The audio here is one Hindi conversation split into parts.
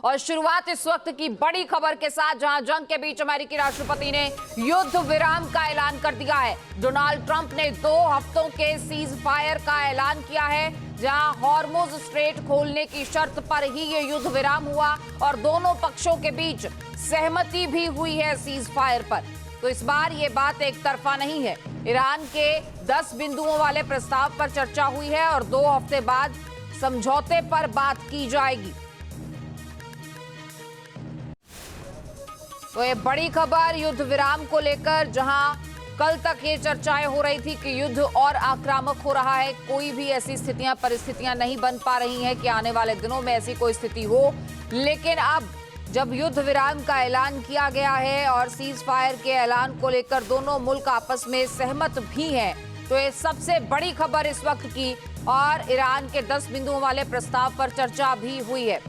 और शुरुआत इस वक्त की बड़ी खबर के साथ, जहां जंग के बीच अमेरिकी राष्ट्रपति ने युद्ध विराम का ऐलान कर दिया है। डोनाल्ड ट्रंप ने 2 हफ्तों के सीज फायर का ऐलान किया है, जहां हॉर्मुज स्ट्रेट खोलने की शर्त पर ही ये युद्ध विराम हुआ और दोनों पक्षों के बीच सहमति भी हुई है सीज फायर पर। तो इस बार ये बात एक तरफा नहीं है। ईरान के 10 बिंदुओं वाले प्रस्ताव पर चर्चा हुई है और 2 हफ्ते बाद समझौते पर बात की जाएगी। तो ये बड़ी खबर युद्ध विराम को लेकर, जहां कल तक ये चर्चाएं हो रही थी कि युद्ध और आक्रामक हो रहा है, कोई भी ऐसी परिस्थितियां नहीं बन पा रही हैं कि आने वाले दिनों में ऐसी कोई स्थिति हो। लेकिन अब जब युद्ध विराम का ऐलान किया गया है और सीज फायर के ऐलान को लेकर दोनों मुल्क आपस में सहमत भी हैं, तो ये सबसे बड़ी खबर इस वक्त की। और ईरान के 10 बिंदुओं वाले प्रस्ताव पर चर्चा भी हुई है।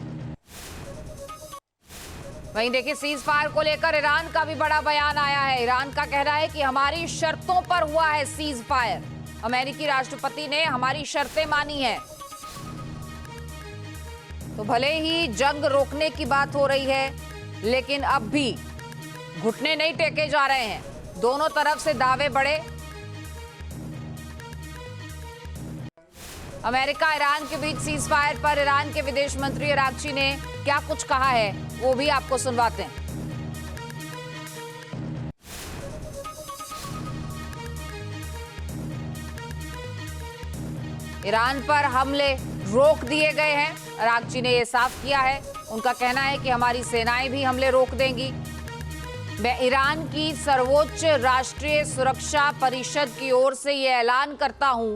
वहीं देखिए, सीज फायर को लेकर ईरान का भी बड़ा बयान आया है। ईरान का कहना है कि हमारी शर्तों पर हुआ है सीज फायर। अमेरिकी राष्ट्रपति ने हमारी शर्तें मानी है। तो भले ही जंग रोकने की बात हो रही है, लेकिन अब भी घुटने नहीं टेके जा रहे हैं। दोनों तरफ से दावे बढ़े। अमेरिका ईरान के बीच सीज फायर पर ईरान के विदेश मंत्री अरागची ने क्या कुछ कहा है, वो भी आपको सुनवाते हैं। ईरान पर हमले रोक दिए गए हैं, अरागची ने यह साफ किया है। उनका कहना है कि हमारी सेनाएं भी हमले रोक देंगी। मैं ईरान की सर्वोच्च राष्ट्रीय सुरक्षा परिषद की ओर से यह ऐलान करता हूं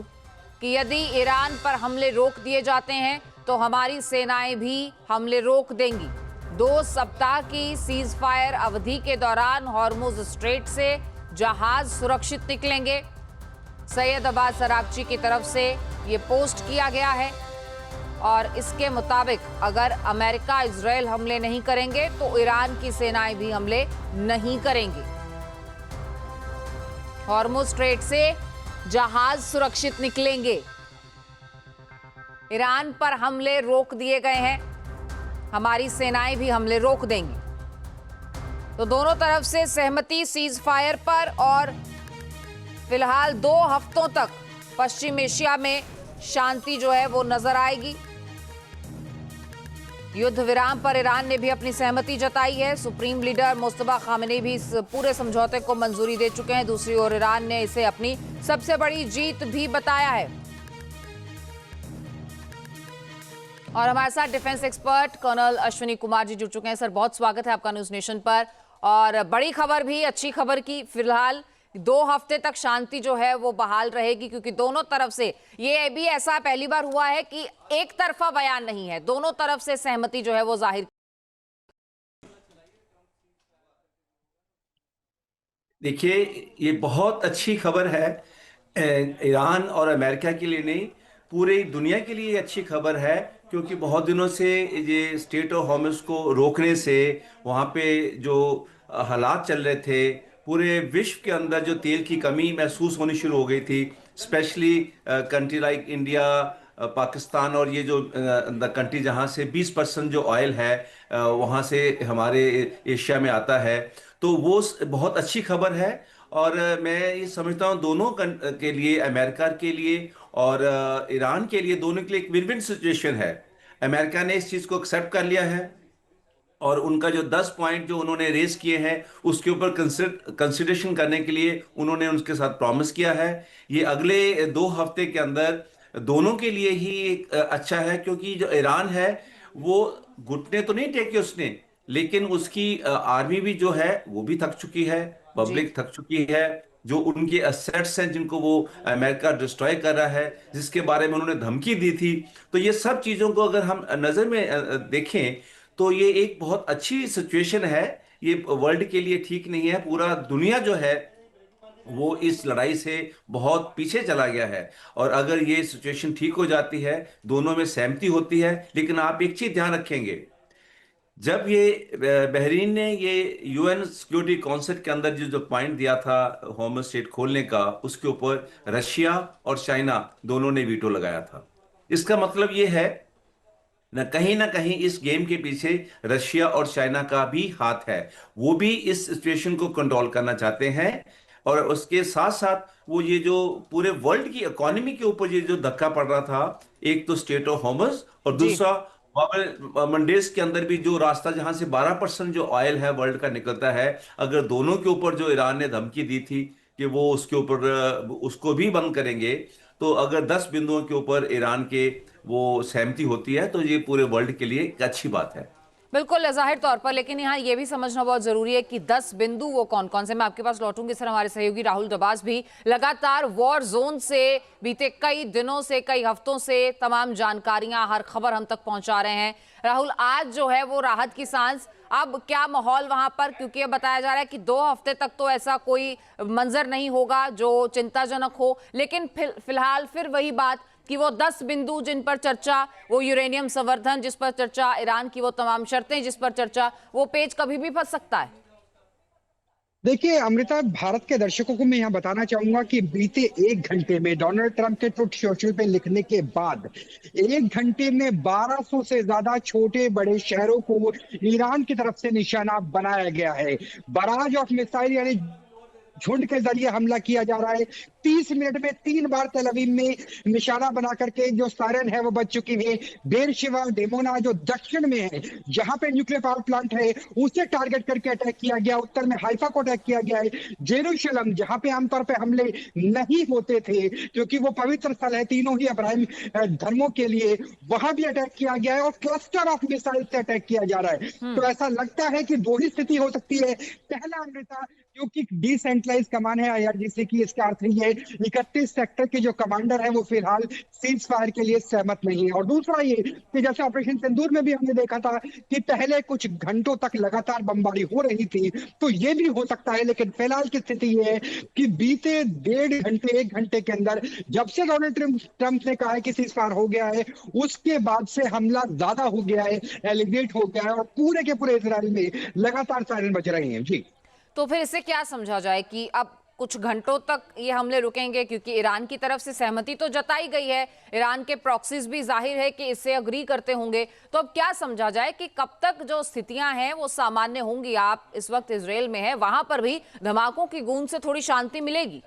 कि यदि ईरान पर हमले रोक दिए जाते हैं तो हमारी सेनाएं भी हमले रोक देंगी। 2 सप्ताह की सीज फायर अवधि के दौरान हॉर्मुज स्ट्रेट से जहाज सुरक्षित निकलेंगे। सैयद अब्बास अरागची की तरफ से ये पोस्ट किया गया है और इसके मुताबिक अगर अमेरिका इजराइल हमले नहीं करेंगे तो ईरान की सेनाएं भी हमले नहीं करेंगी। हॉर्मुज स्ट्रेट से जहाज सुरक्षित निकलेंगे। ईरान पर हमले रोक दिए गए हैं, हमारी सेनाएं भी हमले रोक देंगी। तो दोनों तरफ से सहमति सीज फायर पर, और फिलहाल 2 हफ्तों तक पश्चिम एशिया में शांति जो है वो नजर आएगी। युद्ध विराम पर ईरान ने भी अपनी सहमति जताई है। सुप्रीम लीडर मुस्तफा खामेनी भी इस पूरे समझौते को मंजूरी दे चुके हैं। दूसरी ओर ईरान ने इसे अपनी सबसे बड़ी जीत भी बताया है। और हमारे साथ defence expert colonel Ashwini Kumar ji जुड़ चुके हैं। सर, बहुत स्वागत है आपका न्यूज नेशन पर। और बड़ी खबर भी, अच्छी खबर की, फिलहाल 2 हफ्ते तक शांति जो है वो बहाल रहेगी, क्योंकि दोनों तरफ से ये भी ऐसा पहली बार हुआ है कि एक तरफा बयान नहीं है, दोनों तरफ से सहमति जो है वो जाहिर। देखिए, ये बहुत अच्छी खबर है ईरान और अमेरिका के लिए नहीं, पूरी दुनिया के लिए अच्छी खबर है। क्योंकि बहुत दिनों से ये स्टेट ऑफ हॉर्मुज को रोकने से वहाँ पे जो हालात चल रहे थे, पूरे विश्व के अंदर जो तेल की कमी महसूस होनी शुरू हो गई थी, specially country like India, Pakistan और ये जो द कंट्री जहाँ से 20% जो ऑयल है वहाँ से हमारे एशिया में आता है। तो वो बहुत अच्छी खबर है। और मैं ये समझता हूँ दोनों के लिए, अमेरिका के लिए और ईरान के लिए, दोनों के लिए एक विन विन सिचुएशन है। अमेरिका ने इस चीज़ को एक्सेप्ट कर लिया है और उनका जो 10 पॉइंट जो उन्होंने रेज किए हैं उसके ऊपर कंसिडरेशन करने के लिए उन्होंने उनके साथ प्रॉमिस किया है। ये अगले 2 हफ्ते के अंदर दोनों के लिए ही एक अच्छा है, क्योंकि जो ईरान है वो घुटने तो नहीं टेके उसने, लेकिन उसकी आर्मी भी जो है वो भी थक चुकी है, पब्लिक थक चुकी है। जो उनके असेट्स हैं जिनको वो अमेरिका डिस्ट्रॉय कर रहा है, जिसके बारे में उन्होंने धमकी दी थी, तो ये सब चीजों को अगर हम नजर में देखें तो ये एक बहुत अच्छी सिचुएशन है। ये वर्ल्ड के लिए ठीक नहीं है। पूरा दुनिया जो है वो इस लड़ाई से बहुत पीछे चला गया है। और अगर ये सिचुएशन ठीक हो जाती है, दोनों में सहमति होती है। लेकिन आप एक चीज ध्यान रखेंगे, जब ये बहरीन ने ये यूएन सिक्योरिटी काउंसिल के अंदर जो जो पॉइंट दिया था होमस स्टेट खोलने का, उसके ऊपर रशिया और चाइना दोनों ने वीटो लगाया था। इसका मतलब ये है ना कहीं इस गेम के पीछे रशिया और चाइना का भी हाथ है। वो भी इस सिचुएशन को कंट्रोल करना चाहते हैं। और उसके साथ साथ वो ये जो पूरे वर्ल्ड की इकोनॉमी के ऊपर ये जो धक्का पड़ रहा था, एक तो स्टेट ऑफ हॉर्मस और जी। दूसरा मंडेस के अंदर भी जो रास्ता जहां से 12% जो ऑयल है वर्ल्ड का निकलता है, अगर दोनों के ऊपर जो ईरान ने धमकी दी थी कि वो उसके ऊपर उसको भी बंद करेंगे, तो अगर 10 बिंदुओं के ऊपर ईरान के वो सहमति होती है तो ये पूरे वर्ल्ड के लिए एक अच्छी बात है। बिल्कुल जाहिर तौर पर, लेकिन यहाँ ये भी समझना बहुत जरूरी है कि 10 बिंदु वो कौन कौन से। मैं आपके पास लौटूंगी सर, हमारे सहयोगी राहुल दबास भी लगातार वॉर जोन से बीते कई दिनों से, कई हफ्तों से तमाम जानकारियां, हर खबर हम तक पहुंचा रहे हैं। राहुल, आज जो है वो राहत की सांस, अब क्या माहौल वहां पर, क्योंकि अब बताया जा रहा है कि 2 हफ्ते तक तो ऐसा कोई मंजर नहीं होगा जो चिंताजनक हो, लेकिन फिलहाल फिर वही बात कि वो 10 बिंदु जिन पर चर्चा, वो यूरेनियम संवर्धन जिस पर चर्चा, ईरान की वो तमाम शर्तें जिस पर चर्चा, वो पेच कभी भी फंस सकता है। देखिए अमृता, भारत के दर्शकों को मैं यहाँ बताना चाहूंगा कि बीते 1 घंटे में डोनाल्ड ट्रंप के ट्रुथ सोशल पे लिखने के बाद 1 घंटे में 1200 से ज्यादा छोटे बड़े शहरों को ईरान की तरफ से निशाना बनाया गया है। बराज ऑफ मिसाइल यानी झुंड के जरिए हमला किया जा रहा है। 30 मिनट में 3 बार तेल अवीव में निशाना बना करके जो सायरन है वो बज चुकी है। बेरशेवा डेमोना जो दक्षिण में है, जहां पे न्यूक्लियर पावर प्लांट है, उसे टारगेट करके अटैक किया गया। उत्तर में हाइफा को अटैक किया गया है। जेरूशलम जहां पे आमतौर पे हमले नहीं होते थे क्योंकि वो पवित्र स्थल है तीनों ही अब्राहिम धर्मों के लिए, वहां भी अटैक किया गया है और क्लस्टर ऑफ मिसाइल से अटैक किया जा रहा है। तो ऐसा लगता है कि दो ही स्थिति हो सकती है। पहला अमृता, क्योंकि डिसेंट्रलाइज कमान है आईआरजीसी की, इसका अर्थ ये है 31 सेक्टर के जो कमांडर है वो फिलहाल सीज फायर के लिए सहमत नहीं है। और दूसरा ये कि जैसे ऑपरेशन सिंदूर में भी हमने देखा था कि पहले कुछ घंटों तक लगातार बमबारी हो रही थी, तो ये भी हो सकता है। लेकिन फिलहाल की स्थिति ये है कि बीते 1.5 घंटे 1 घंटे के अंदर जब से डोनाल्ड ट्रंप ने कहा है कि सीज फायर हो गया है, उसके बाद से हमला ज्यादा हो गया है, एलिगेट हो गया है और पूरे के पूरे इजराइल में लगातार सायरन बज रहे हैं। जी, तो फिर इससे क्या समझा जाए कि अब कुछ घंटों तक ये हमले रुकेंगे, क्योंकि ईरान की तरफ से सहमति तो जताई गई है, ईरान के प्रॉक्सीज भी जाहिर है कि इससे अग्री करते होंगे, तो अब क्या समझा जाए कि कब तक जो स्थितियां हैं वो सामान्य होंगी? आप इस वक्त इजराइल में हैं, वहां पर भी धमाकों की गूंज से थोड़ी शांति मिलेगी?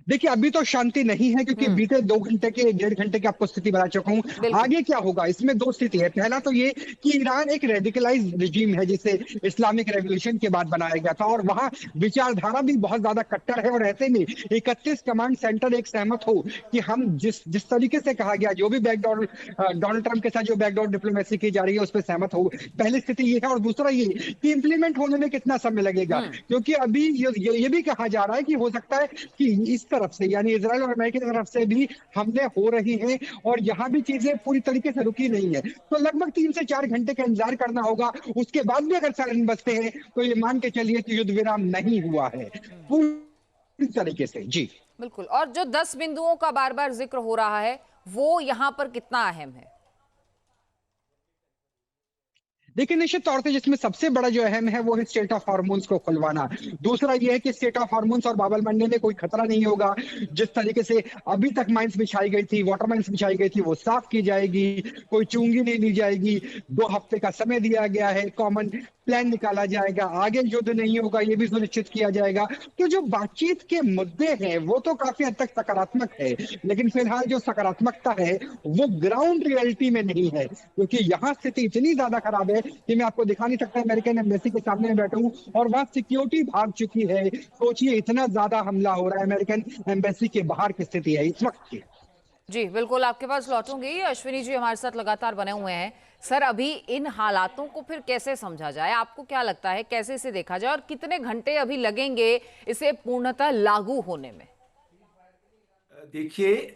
देखिए अभी तो शांति नहीं है क्योंकि बीते 2 घंटे के 1.5 घंटे की आपको स्थिति बता चुका हूं। आगे क्या होगा इसमें दो स्थिति है। पहला तो ये कि ईरान एक रेडिकलाइज रिजीम है जिसे इस्लामिक रेवोल्यूशन के बाद बनाया गया था और वहां विचारधारा भी बहुत ज्यादा कट्टर है। और ऐसे में 31 कमांड सेंटर एक सहमत हो कि हम जिस तरीके से कहा गया, जो भी बैकडोर डोनाल्ड ट्रंप के साथ जो बैकडोर डिप्लोमेसी की जा रही है उस पर सहमत हो, पहली स्थिति ये है। और दूसरा ये कि इंप्लीमेंट होने में कितना समय लगेगा, क्योंकि अभी ये भी कहा जा रहा है कि हो सकता है कि इस तरफ से यानी इजराइल और अमेरिका की तरफ से भी हमले हो रही हैं और यहां भी चीजें पूरी तरीके से रुकी नहीं है। तो लगभग 3 से 4 घंटे का इंतजार करना होगा। उसके बाद भी अगर सायरन बजते हैं तो ये मान के चलिए कि युद्ध विराम नहीं हुआ है पूरी तरीके से। जी बिल्कुल। और जो 10 बिंदुओं का बार बार जिक्र हो रहा है वो यहां पर कितना अहम है? देखिए निश्चित तौर से जिसमें सबसे बड़ा जो अहम है वो है स्टेट ऑफ हार्मोन्स को खुलवाना। दूसरा ये है कि स्टेट ऑफ हार्मोन्स और बाबल मंडे में कोई खतरा नहीं होगा। जिस तरीके से अभी तक माइंस बिछाई गई थी, वाटर माइंस बिछाई गई थी, वो साफ की जाएगी, कोई चुंगी नहीं ली जाएगी। 2 हफ्ते का समय दिया गया है, कॉमन प्लान निकाला जाएगा, आगे युद्ध नहीं होगा ये भी सुनिश्चित किया जाएगा। तो जो बातचीत के मुद्दे हैं वो तो काफी हद तक सकारात्मक है, लेकिन फिलहाल जो सकारात्मकता है वो ग्राउंड रियलिटी में नहीं है, क्योंकि यहाँ स्थिति इतनी ज्यादा खराब है कि मैं आपको दिखा नहीं सकता। अमेरिकन एम्बेसी के सामने बैठा हूँ और वहां सिक्योरिटी भाग चुकी है। सोचिए इतना ज्यादा हमला हो रहा है, अमेरिकन एम्बेसी के बाहर की स्थिति है इस वक्त की। जी बिल्कुल, आपके पास लौटूंगी। अश्विनी जी हमारे साथ लगातार बने हुए हैं। सर, अभी इन हालातों को फिर कैसे समझा जाए? आपको क्या लगता है कैसे इसे देखा जाए और कितने घंटे अभी लगेंगे इसे पूर्णतः लागू होने में? देखिए,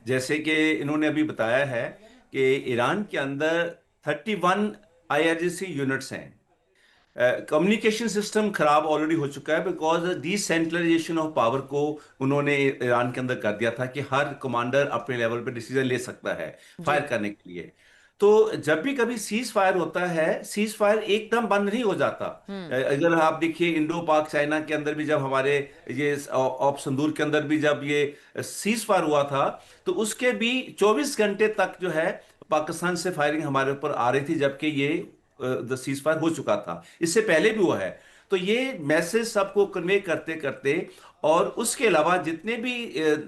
जैसे कि इन्होंने अभी बताया है कि ईरान के अंदर 31 आईआरजीसी यूनिट्स हैं। कम्युनिकेशन सिस्टम खराब ऑलरेडी हो चुका है बिकॉज डिसेंट्रलाइजेशन ऑफ पावर को उन्होंने ईरान के अंदर कर दिया था कि हर कमांडर अपने लेवल पे डिसीजन ले सकता है फायर करने के लिए। तो जब भी कभी सीज फायर होता है, सीज फायर एकदम बंद नहीं हो जाता। अगर आप देखिए इंडो पाक चाइना के अंदर भी जब हमारे ये ऑप संदूर के अंदर भी जब ये सीज फायर हुआ था तो उसके भी 24 घंटे तक जो है पाकिस्तान से फायरिंग हमारे ऊपर आ रही थी, जबकि ये सीज फायर हो चुका था, इससे पहले भी हुआ है। तो ये मैसेज सबको कन्वे करते करते, और उसके अलावा जितने भी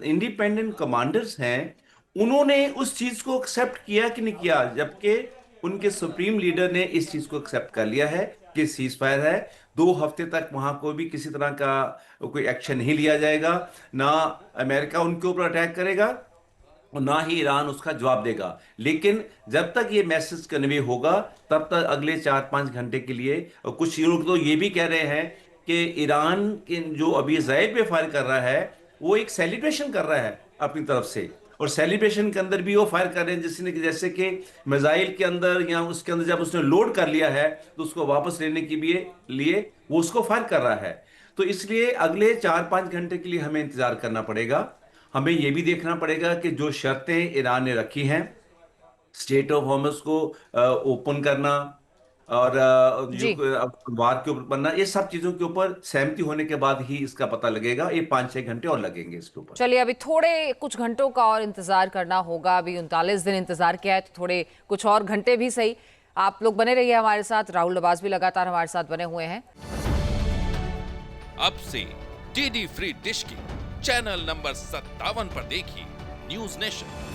इंडिपेंडेंट कमांडर्स हैं, उन्होंने उस चीज को एक्सेप्ट किया कि नहीं किया, जबकि उनके सुप्रीम लीडर ने इस चीज को एक्सेप्ट कर लिया है कि सीज फायर है। 2 हफ्ते तक वहां कोई भी किसी तरह का कोई एक्शन नहीं लिया जाएगा, ना अमेरिका उनके ऊपर अटैक करेगा और ना ही ईरान उसका जवाब देगा। लेकिन जब तक ये मैसेज कन्वे होगा, तब तक अगले 4-5 घंटे के लिए, और कुछ लोग तो ये भी कह रहे हैं कि ईरान के जो अभी इजराइल पे फायर कर रहा है, वो एक सेलिब्रेशन कर रहा है अपनी तरफ से, और सेलिब्रेशन के अंदर भी वो फायर कर रहे हैं जिसने जैसे कि मिसाइल के अंदर या उसके अंदर जब उसने लोड कर लिया है तो उसको वापस लेने के लिए वो उसको फायर कर रहा है। तो इसलिए अगले 4-5 घंटे के लिए हमें इंतजार करना पड़ेगा। हमें यह भी देखना पड़ेगा कि जो शर्तें ईरान ने रखी हैं, स्टेट ऑफ हॉर्मस को ओपन करना, और जो जी। वार के ऊपर बनना, ये सब चीजों के ऊपर सहमति होने के बाद ही इसका पता लगेगा। ये 5-6 घंटे और लगेंगे इसके ऊपर। चलिए, अभी थोड़े कुछ घंटों का और इंतजार करना होगा। अभी 39 दिन इंतजार किया है, तो थोड़े कुछ और घंटे भी सही। आप लोग बने रहिए हमारे साथ। राहुल अब्बास भी लगातार हमारे साथ बने हुए हैं। अब से डीडी फ्री डिश की चैनल नंबर 57 पर देखिए न्यूज नेशन।